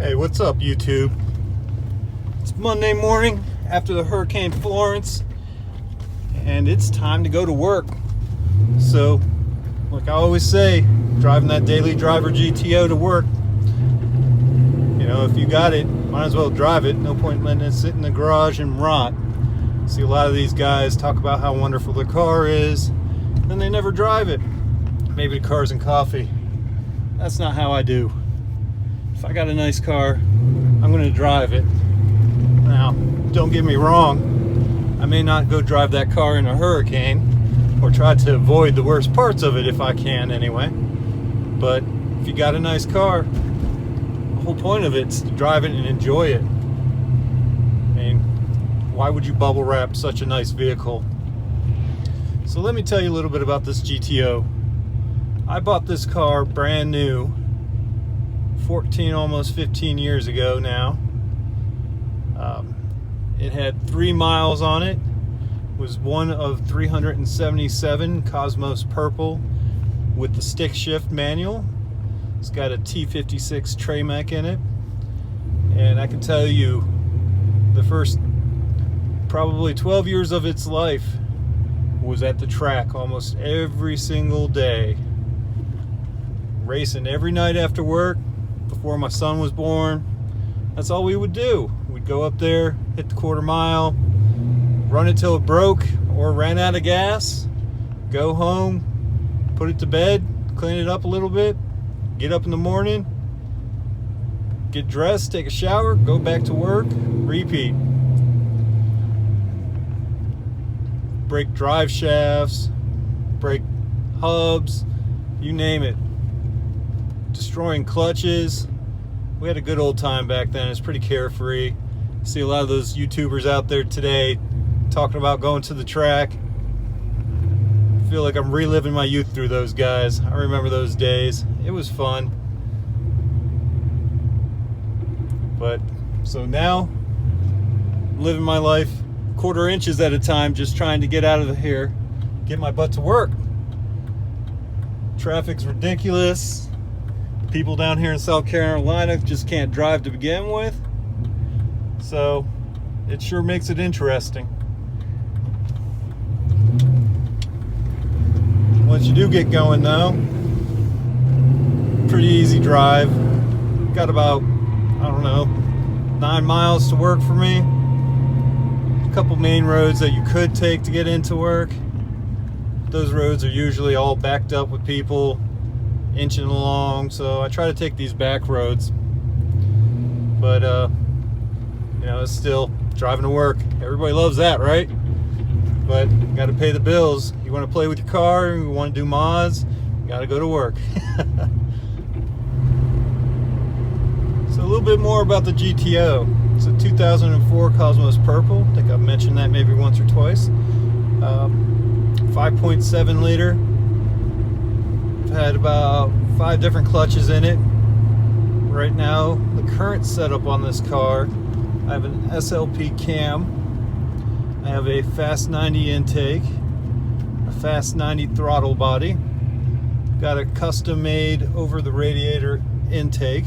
Hey, what's up, YouTube? It's Monday morning after the Hurricane Florence, and it's time to go to work. So, like I always say, driving that daily driver GTO to work. You know, if you got it, might as well drive it. No point in letting it sit in the garage and rot. See a lot of these guys talk about how wonderful their car is, then they never drive it. Maybe the car's in coffee. That's not how I do. If I got a nice car, I'm going to drive it. Now, don't get me wrong, I may not go drive that car in a hurricane, or try to avoid the worst parts of it if I can anyway. But if you got a nice car, the whole point of it is to drive it and enjoy it. I mean, why would you bubble wrap such a nice vehicle? So let me tell you a little bit about this GTO. I bought this car brand new 14, almost 15 years ago now. It had 3 miles on it. Was one of 377 Cosmos Purple with the stick shift manual. It's got a T56 tray mech in it, and I can tell you the first probably 12 years of its life was at the track almost every single day, racing every night after work. Before my son was born, that's all we would do. We'd go up there, hit the quarter mile, run it till it broke or ran out of gas, go home, put it to bed, clean it up a little bit, get up in the morning, get dressed, take a shower, go back to work, repeat. Break drive shafts, break hubs, you name it. Destroying clutches. We had a good old time back then. It's pretty carefree. See a lot of those YouTubers out there today talking about going to the track. I feel like I'm reliving my youth through those guys. I remember those days. It was fun. But so now, living my life quarter inches at a time, just trying to get out of here, get my butt to work. Traffic's ridiculous. People down here in South Carolina just can't drive to begin with, so it sure makes it interesting. Once you do get going though, pretty easy drive. Got about, I don't know, 9 miles to work for me. A couple main roads that you could take to get into work. Those roads are usually all backed up with people inching along, so I try to take these back roads. But you know, it's still driving to work. Everybody loves that, right? But you got to pay the bills. You want to play with your car, you want to do mods, you got to go to work. So a little bit more about the GTO. It's a 2004 Cosmos Purple. I think I've mentioned that maybe once or twice. 5.7 liter. Had about 5 different clutches in it. Right now, the current setup on this car, I have an SLP cam, I have a Fast 90 intake, a Fast 90 throttle body, got a custom made over the radiator intake,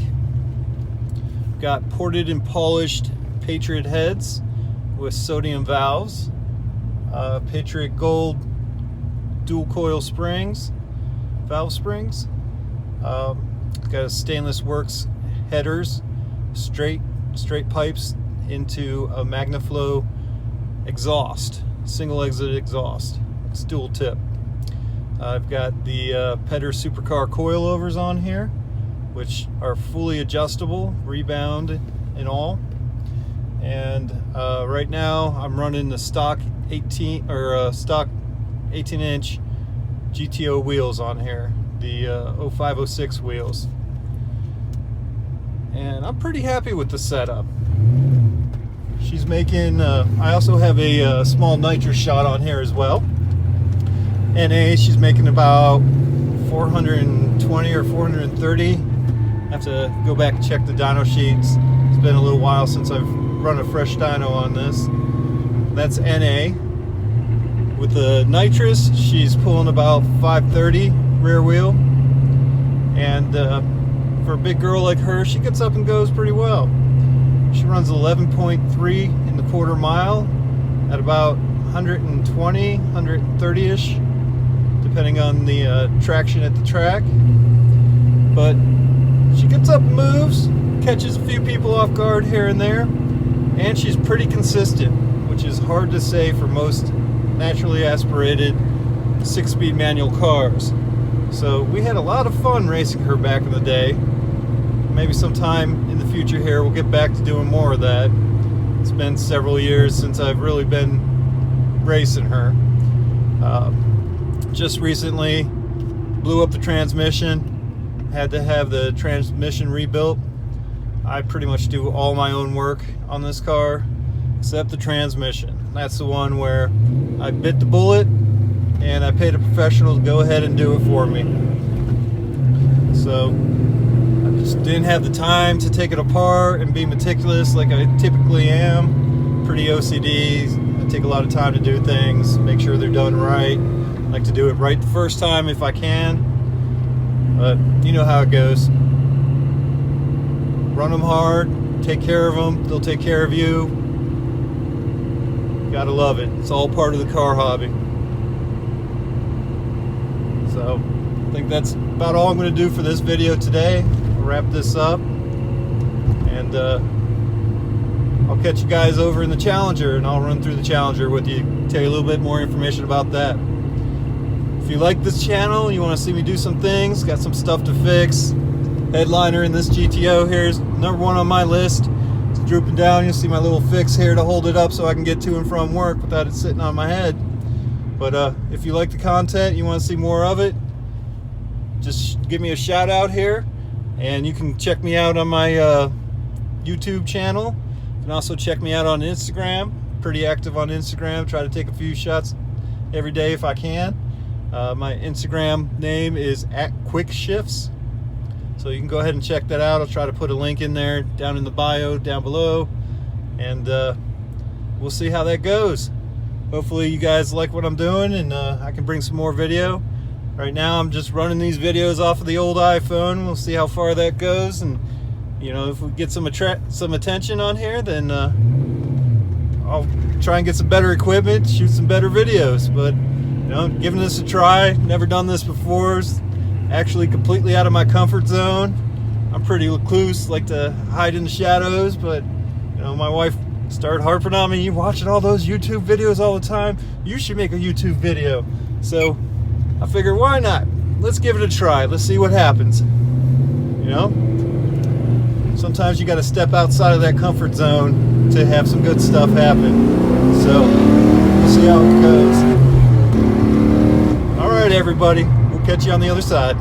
got ported and polished Patriot heads with sodium valves, Patriot Gold dual coil springs, valve springs. Got a stainless works headers, straight pipes into a MagnaFlow exhaust, single exit exhaust. It's dual tip. I've got the Pedder supercar coilovers on here, which are fully adjustable, rebound and all. And right now I'm running the stock 18-inch GTO wheels on here, the 0506 wheels, and I'm pretty happy with the setup. She's making I also have a small nitrous shot on here as well. NA, she's making about 420 or 430. I have to go back and check the dyno sheets. It's been a little while since I've run a fresh dyno on this. That's NA. With the nitrous, she's pulling about 530 rear wheel, and for a big girl like her, she gets up and goes pretty well. She runs 11.3 in the quarter mile at about 120, 130-ish, depending on the traction at the track. But she gets up and moves, catches a few people off guard here and there, and she's pretty consistent, which is hard to say for most naturally aspirated 6-speed manual cars. So we had a lot of fun racing her back in the day. Maybe sometime in the future here we'll get back to doing more of that. It's been several years since I've really been racing her. Just recently blew up the transmission, had to have the transmission rebuilt. I pretty much do all my own work on this car except the transmission. That's the one where I bit the bullet and I paid a professional to go ahead and do it for me. So I just didn't have the time to take it apart and be meticulous like I typically am. Pretty OCD. I take a lot of time to do things, make sure they're done right. I like to do it right the first time if I can. But you know how it goes. Run them hard, take care of them, they'll take care of you. Gotta love it. It's all part of the car hobby. So I think that's about all I'm going to do for this video today. I'll wrap this up, and I'll catch you guys over in the Challenger, and I'll run through the Challenger with you, tell you a little bit more information about that. If you like this channel, you want to see me do some things, got some stuff to fix. Headliner in this GTO here is number 1 on my list. It's drooping down. You'll see my little fix here to hold it up so I can get to and from work without it sitting on my head. But if you like the content, you want to see more of it, just give me a shout out here, and you can check me out on my YouTube channel. You can also check me out on Instagram. Pretty active on Instagram. Try to take a few shots every day if I can. My Instagram name is @Quickshifts. So you can go ahead and check that out. I'll try to put a link in there down in the bio down below, and we'll see how that goes. Hopefully you guys like what I'm doing, and I can bring some more video. Right now I'm just running these videos off of the old iPhone. We'll see how far that goes, and you know, if we get some attention on here, then I'll try and get some better equipment, shoot some better videos. But you know, giving this a try, never done this before, actually completely out of my comfort zone. I'm pretty recluse, like to hide in the shadows, but you know, my wife started harping on me, you watching all those YouTube videos all the time, you should make a YouTube video. So I figured, why not? Let's give it a try. Let's see what happens. You know, sometimes you got to step outside of that comfort zone to have some good stuff happen. So we'll see how it goes. All right, everybody, we'll catch you on the other side.